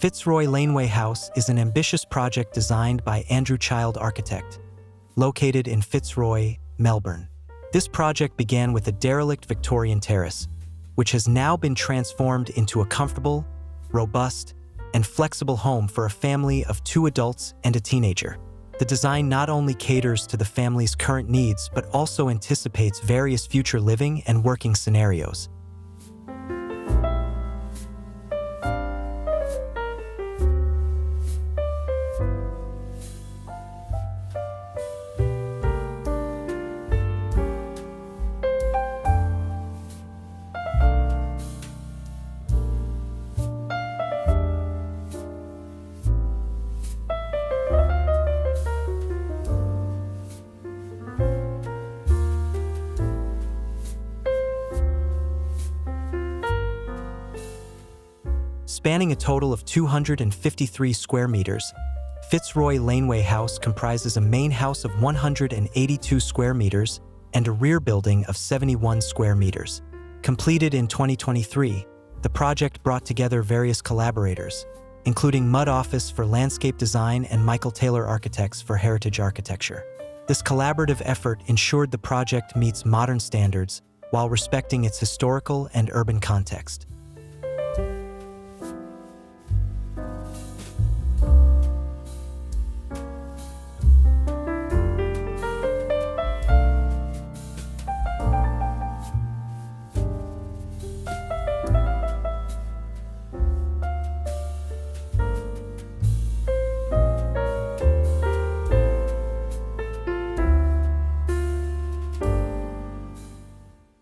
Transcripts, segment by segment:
Fitzroy Laneway House is an ambitious project designed by Andrew Child Architect, located in Fitzroy, Melbourne. This project began with a derelict Victorian terrace, which has now been transformed into a comfortable, robust, and flexible home for a family of 2 adults and a teenager. The design not only caters to the family's current needs but also anticipates various future living and working scenarios. Spanning a total of 253 square meters, Fitzroy Laneway House comprises a main house of 182 square meters and a rear building of 71 square meters. Completed in 2023, the project brought together various collaborators, including Mud Office for landscape design and Michael Taylor Architects for heritage architecture. This collaborative effort ensured the project meets modern standards while respecting its historical and urban context.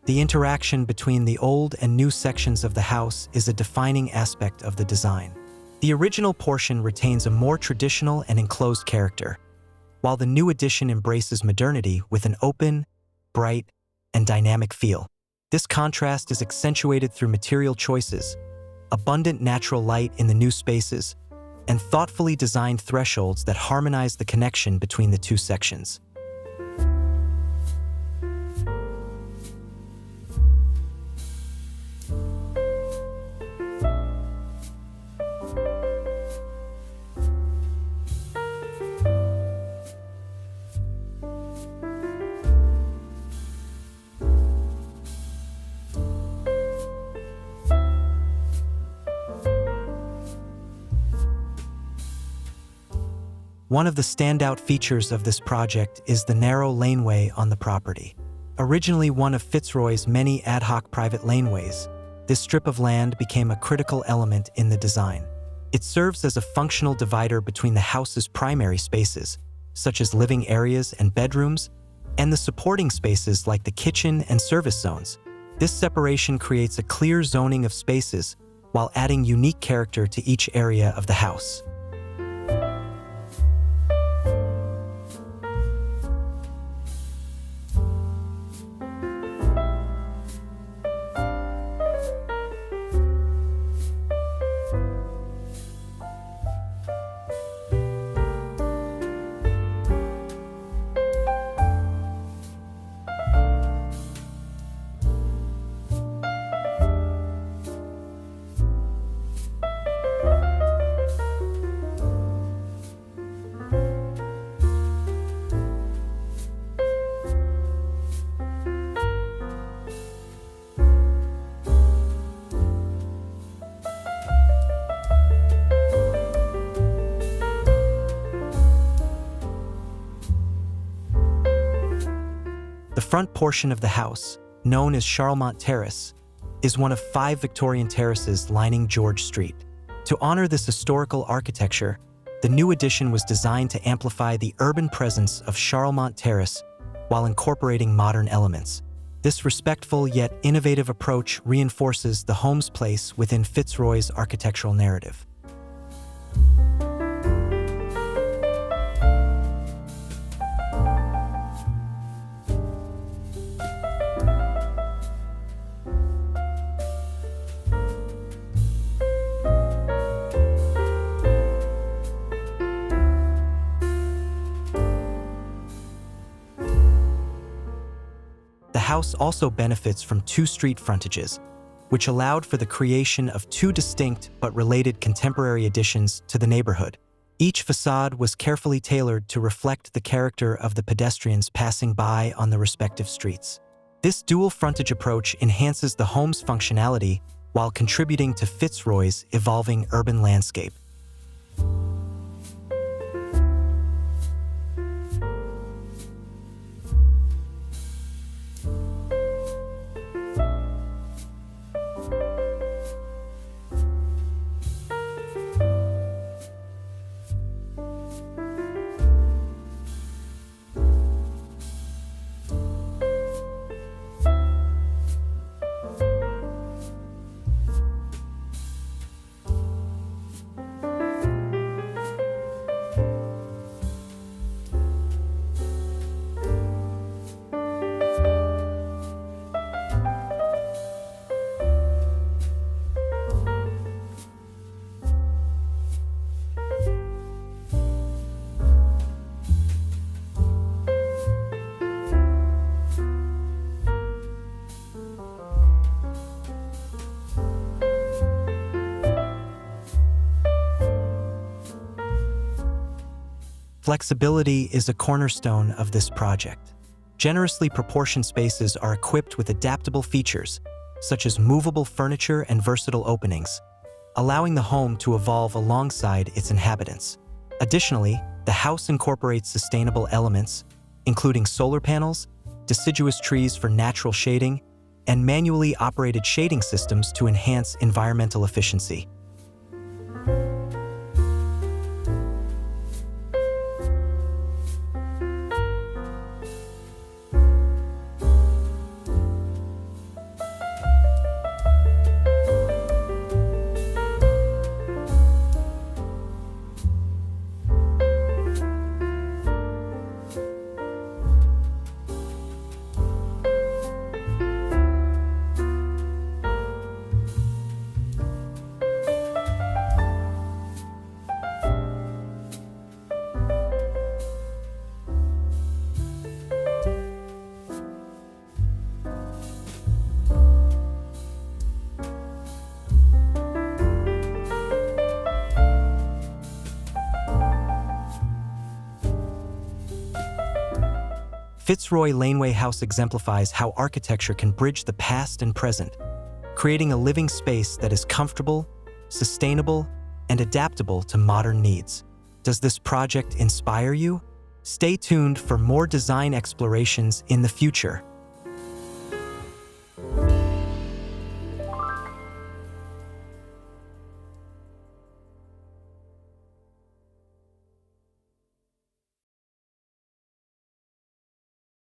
The interaction between the old and new sections of the house is a defining aspect of the design. The original portion retains a more traditional and enclosed character, while the new addition embraces modernity with an open, bright, and dynamic feel. This contrast is accentuated through material choices, abundant natural light in the new spaces, and thoughtfully designed thresholds that harmonize the connection between the 2 sections. One of the standout features of this project is the narrow laneway on the property. Originally one of Fitzroy's many ad hoc private laneways, this strip of land became a critical element in the design. It serves as a functional divider between the house's primary spaces, such as living areas and bedrooms, and the supporting spaces like the kitchen and service zones. This separation creates a clear zoning of spaces while adding unique character to each area of the house. The front portion of the house, known as Charlemont Terrace, is one of 5 Victorian terraces lining George Street. To honor this historical architecture, the new addition was designed to amplify the urban presence of Charlemont Terrace while incorporating modern elements. This respectful yet innovative approach reinforces the home's place within Fitzroy's architectural narrative. The house also benefits from 2 street frontages, which allowed for the creation of two distinct but related contemporary additions to the neighborhood. Each facade was carefully tailored to reflect the character of the pedestrians passing by on the respective streets. This dual frontage approach enhances the home's functionality while contributing to Fitzroy's evolving urban landscape. Flexibility is a cornerstone of this project. Generously proportioned spaces are equipped with adaptable features, such as movable furniture and versatile openings, allowing the home to evolve alongside its inhabitants. Additionally, the house incorporates sustainable elements, including solar panels, deciduous trees for natural shading, and manually operated shading systems to enhance environmental efficiency. Fitzroy Laneway House exemplifies how architecture can bridge the past and present, creating a living space that is comfortable, sustainable, and adaptable to modern needs. Does this project inspire you? Stay tuned for more design explorations in the future.